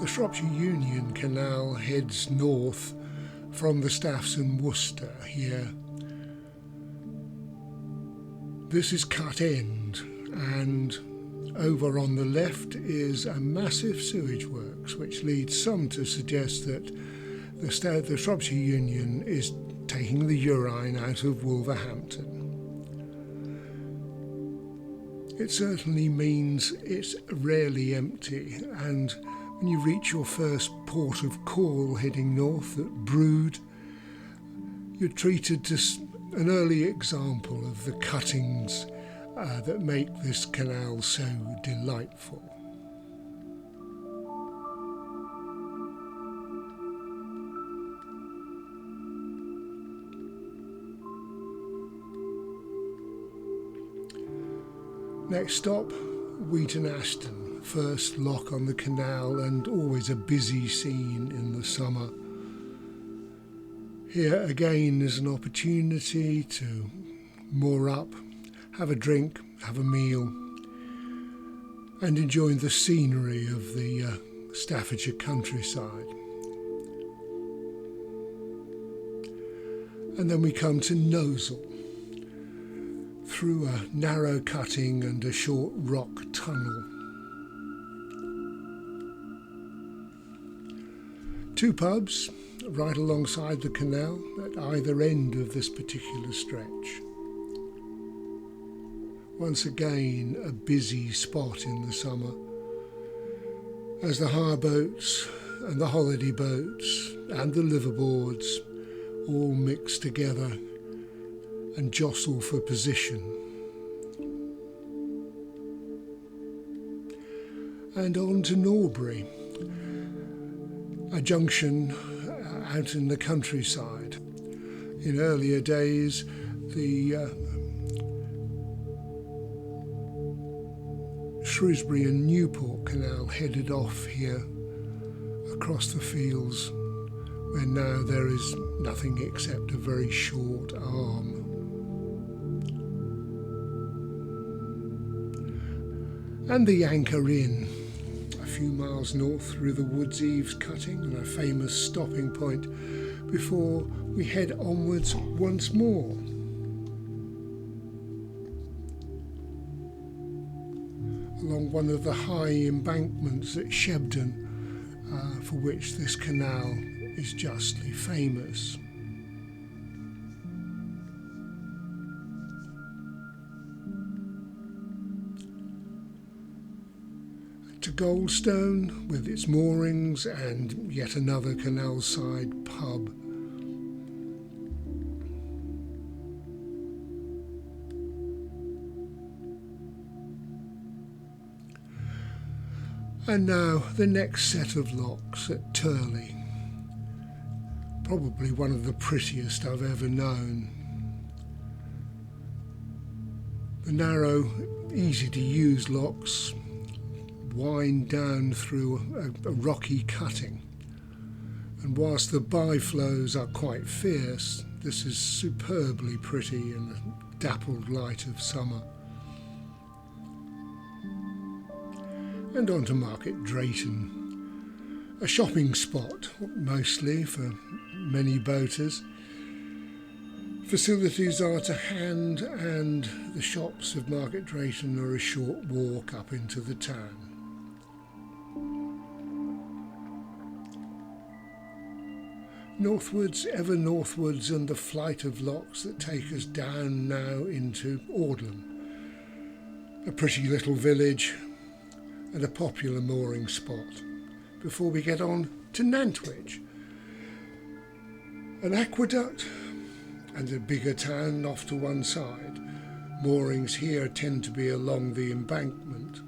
The Shropshire Union Canal heads north from the Staffs and Worcester here. This is Cut End, and over on the left is a massive sewage works, which leads some to suggest that the Shropshire Union is taking the urine out of Wolverhampton. It certainly means it's rarely empty, and when you reach your first port of call heading north at Brood, you're treated to an early example of the cuttings that make this canal so delightful. Next stop, Wheaton Ashton, first lock on the canal and always a busy scene in the summer. Here again is an opportunity to moor up, have a drink, have a meal, and enjoy the scenery of the Staffordshire countryside. And then we come to Nosal, through a narrow cutting and a short rock tunnel. Two pubs right alongside the canal at either end of this particular stretch. Once again, a busy spot in the summer, as the hire boats and the holiday boats and the liverboards all mix together and jostle for position. And on to Norbury, a junction out in the countryside. In earlier days, the Shrewsbury and Newport Canal headed off here across the fields, where now there is nothing except a very short arm. And the Anchor Inn, a few miles north through the Woods Eaves cutting, and a famous stopping point before we head onwards once more. Along one of the high embankments at Shebden, for which this canal is justly famous. To Goldstone, with its moorings and yet another canal side pub. And now the next set of locks at Turley, probably one of the prettiest I've ever known. The narrow, easy to use locks wind down through a rocky cutting, and whilst the byflows are quite fierce, this is superbly pretty in the dappled light of summer. And on to Market Drayton, a shopping spot mostly for many boaters. Facilities are to hand, and the shops of Market Drayton are a short walk up into the town. Northwards, ever northwards, and the flight of locks that take us down now into Audlem, a pretty little village and a popular mooring spot, before we get on to Nantwich, an aqueduct and a bigger town off to one side. Moorings here tend to be along the embankment.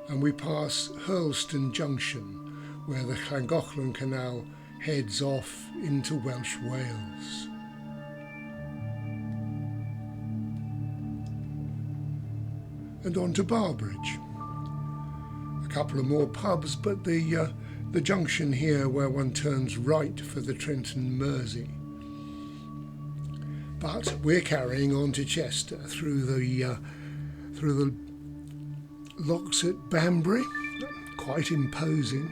And we pass Hurlston Junction, where the Llangollen Canal heads off into Welsh Wales. And on to Barbridge. A couple of more pubs, but the junction here where one turns right for the Trenton Mersey. But we're carrying on to Chester through the locks at Banbury, quite imposing,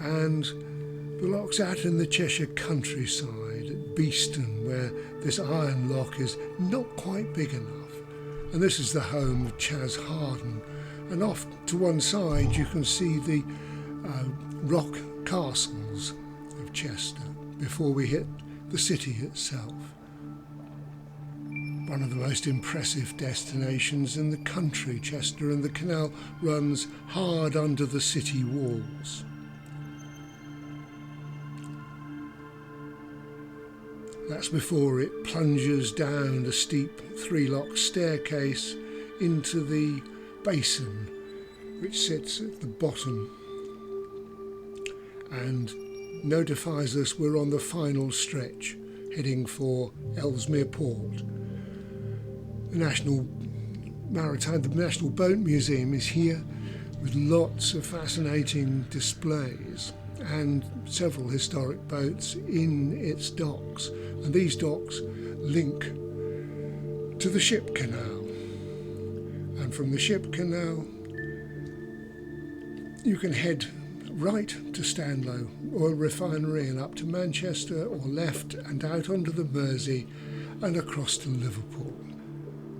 and the locks out in the Cheshire countryside at Beeston, where this iron lock is not quite big enough. And this is the home of Chas Harden. And off to one side you can see the rock castles of Chester before we hit the city itself. One of the most impressive destinations in the country, Chester, and the canal runs hard under the city walls. That's before it plunges down the steep three-lock staircase into the basin, which sits at the bottom and notifies us we're on the final stretch, heading for Ellesmere Port. The National Boat Museum is here with lots of fascinating displays and several historic boats in its docks. And these docks link to the ship canal. And from the ship canal, you can head right to Stanlow Oil Refinery and up to Manchester, or left and out onto the Mersey and across to Liverpool.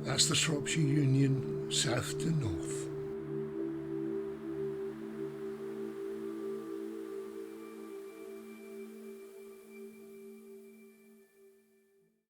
That's the Shropshire Union, south to north.